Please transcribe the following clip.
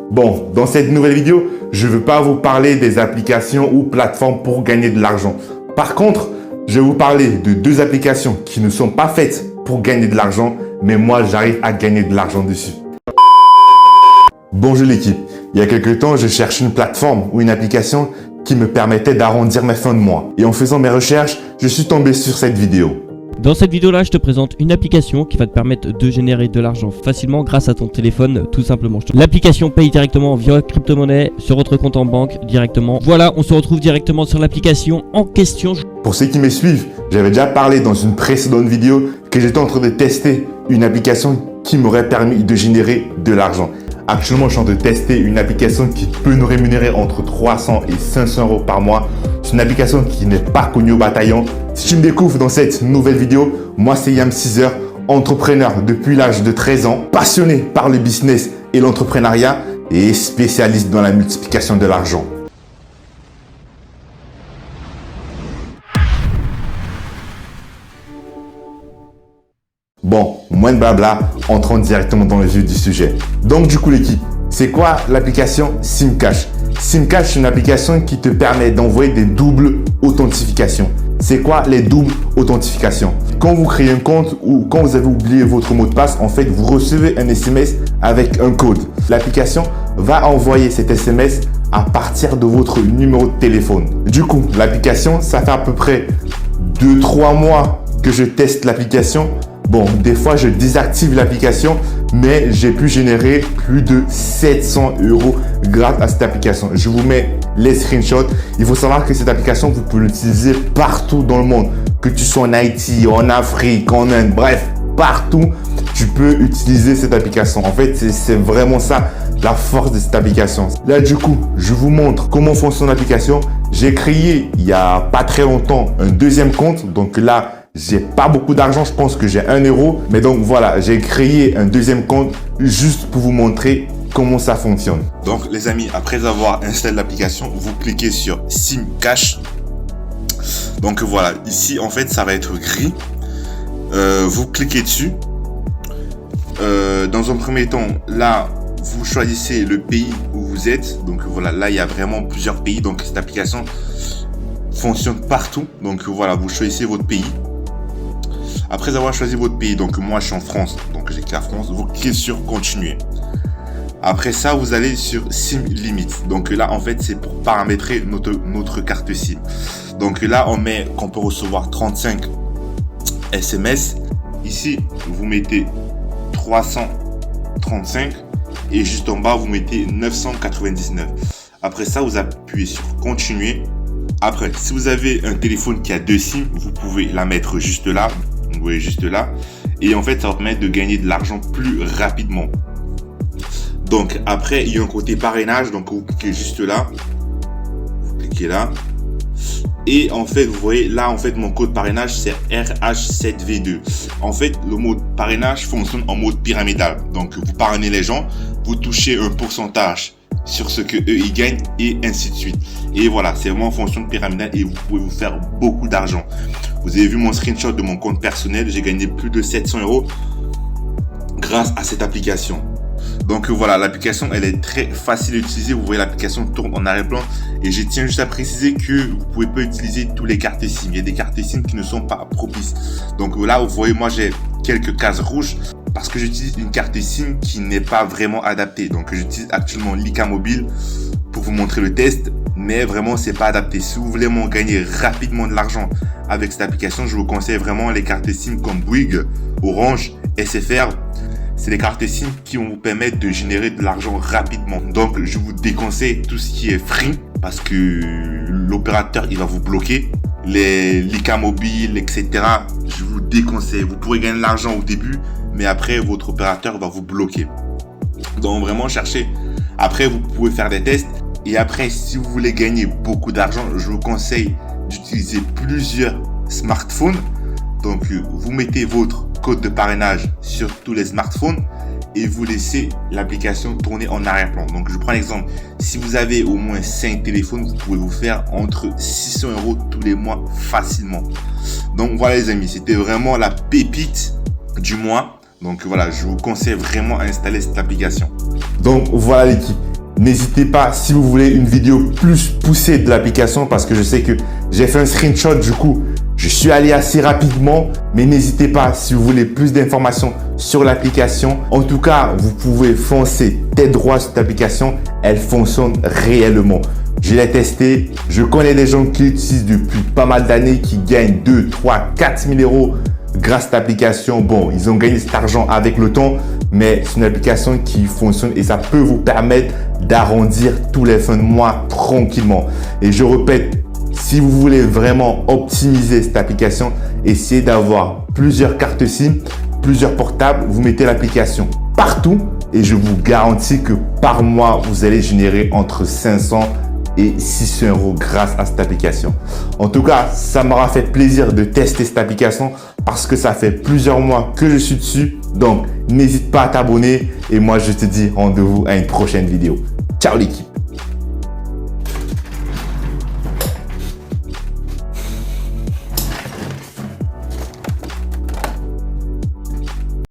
Bon, dans cette nouvelle vidéo, je ne veux pas vous parler des applications ou plateformes pour gagner de l'argent. Par contre, je vais vous parler de deux applications qui ne sont pas faites pour gagner de l'argent, mais moi, j'arrive à gagner de l'argent dessus. Bonjour l'équipe. Il y a quelques temps, je cherchais une plateforme ou une application qui me permettait d'arrondir mes fins de mois. Et en faisant mes recherches, je suis tombé sur cette vidéo. Dans cette vidéo-là, je te présente une application qui va te permettre de générer de l'argent facilement grâce à ton téléphone, tout simplement. L'application paye directement via crypto-monnaie sur votre compte en banque directement. Voilà, on se retrouve directement sur l'application en question. Pour ceux qui me suivent, j'avais déjà parlé dans une précédente vidéo que j'étais en train de tester une application qui m'aurait permis de générer de l'argent. Actuellement, je suis en train de tester une application qui peut nous rémunérer entre 300 et 500 euros par mois. C'est une application qui n'est pas connue au bataillon. Si tu me découvres dans cette nouvelle vidéo, moi c'est Yam Caesar, entrepreneur depuis l'âge de 13 ans, passionné par le business et l'entrepreneuriat et spécialiste dans la multiplication de l'argent. Bon, moins de blabla, entrons directement dans le vif du sujet. Donc du coup l'équipe, c'est quoi l'application SimCash? SimCash, c'est une application qui te permet d'envoyer des doubles authentifications. C'est quoi les doubles authentifications? Quand vous créez un compte ou quand vous avez oublié votre mot de passe, en fait, vous recevez un SMS avec un code. L'application va envoyer cet SMS à partir de votre numéro de téléphone. Du coup, l'application, ça fait à peu près 2-3 mois que je teste l'application. Bon, des fois, je désactive l'application, mais j'ai pu générer plus de 700 euros grâce à cette application. Je vous mets les screenshots. Il faut savoir que cette application, vous pouvez l'utiliser partout dans le monde. Que tu sois en Haïti, en Afrique, en Inde, bref, partout, tu peux utiliser cette application. En fait, c'est vraiment ça, la force de cette application. Là, du coup, je vous montre comment fonctionne l'application. J'ai créé, il n'y a pas très longtemps, un deuxième compte. Donc là, j'ai pas beaucoup d'argent, je pense que j'ai 1 euro. Mais donc voilà, j'ai créé un deuxième compte juste pour vous montrer comment ça fonctionne. Donc les amis, après avoir installé l'application, vous cliquez sur SimCash. Donc voilà, ici en fait ça va être gris. Vous cliquez dessus. Dans un premier temps, là, vous choisissez le pays où vous êtes. Donc voilà, là il y a vraiment plusieurs pays. Donc cette application fonctionne partout. Donc voilà, vous choisissez votre pays. Après avoir choisi votre pays, donc moi je suis en France, donc j'ai cliqué la France, vous cliquez sur continuer. Après ça, vous allez sur SIM Limit. Donc là, en fait, c'est pour paramétrer notre carte SIM. Donc là, on met qu'on peut recevoir 35 SMS. Ici, vous mettez 335 et juste en bas, vous mettez 999. Après ça, vous appuyez sur continuer. Après, si vous avez un téléphone qui a 2 SIM, vous pouvez la mettre juste là. Vous voyez juste là. Et en fait, ça va permettre de gagner de l'argent plus rapidement. Donc, après, il y a un côté parrainage. Donc, vous cliquez juste là. Vous cliquez là. Et en fait, vous voyez là, en fait, mon code parrainage, c'est RH7V2. En fait, le mode parrainage fonctionne en mode pyramidal. Donc, vous parrainez les gens. Vous touchez un pourcentage sur ce que eux ils gagnent et ainsi de suite. Et voilà, c'est vraiment en fonction de pyramidal et vous pouvez vous faire beaucoup d'argent. Vous avez vu mon screenshot de mon compte personnel, j'ai gagné plus de 700 euros grâce à cette application. Donc voilà, l'application elle est très facile à utiliser. Vous voyez, l'application tourne en arrière-plan et je tiens juste à préciser que vous pouvez pas utiliser tous les cartes SIM. Il y a des cartes SIM qui ne sont pas propices. Donc là, vous voyez, moi j'ai quelques cases rouges parce que j'utilise une carte SIM qui n'est pas vraiment adaptée. Donc j'utilise actuellement Lika Mobile pour vous montrer le test, mais vraiment c'est pas adapté. Si vous voulez gagner rapidement de l'argent avec cette application, je vous conseille vraiment les cartes SIM comme Bouygues, Orange, SFR. C'est les cartes SIM qui vont vous permettre de générer de l'argent rapidement. Donc je vous déconseille tout ce qui est Free parce que l'opérateur il va vous bloquer. Les Lika Mobile, etc. Je vous déconseille. Vous pourrez gagner de l'argent au début, mais après votre opérateur va vous bloquer. Donc vraiment cherchez. Après vous pouvez faire des tests. Et après, si vous voulez gagner beaucoup d'argent, je vous conseille d'utiliser plusieurs smartphones. Donc, vous mettez votre code de parrainage sur tous les smartphones et vous laissez l'application tourner en arrière-plan. Donc, je prends l'exemple. Si vous avez au moins 5 téléphones, vous pouvez vous faire entre 600 euros tous les mois facilement. Donc, voilà les amis, c'était vraiment la pépite du mois. Donc, voilà, je vous conseille vraiment à installer cette application. Donc, voilà l'équipe. N'hésitez pas si vous voulez une vidéo plus poussée de l'application parce que je sais que j'ai fait un screenshot du coup. Je suis allé assez rapidement, mais n'hésitez pas si vous voulez plus d'informations sur l'application. En tout cas, vous pouvez foncer tête droite sur cette application. Elle fonctionne réellement. Je l'ai testé. Je connais des gens qui l'utilisent depuis pas mal d'années, qui gagnent 2, 3, 4 000 euros grâce à cette application. Bon, ils ont gagné cet argent avec le temps, mais c'est une application qui fonctionne et ça peut vous permettre d'arrondir tous les fins de mois tranquillement. Et je répète, si vous voulez vraiment optimiser cette application, essayez d'avoir plusieurs cartes SIM, plusieurs portables. Vous mettez l'application partout et je vous garantis que par mois, vous allez générer entre 500 et 600 euros grâce à cette application. En tout cas, ça m'aura fait plaisir de tester cette application parce que ça fait plusieurs mois que je suis dessus. Donc, n'hésite pas à t'abonner et moi, je te dis rendez-vous à une prochaine vidéo. Ciao l'équipe!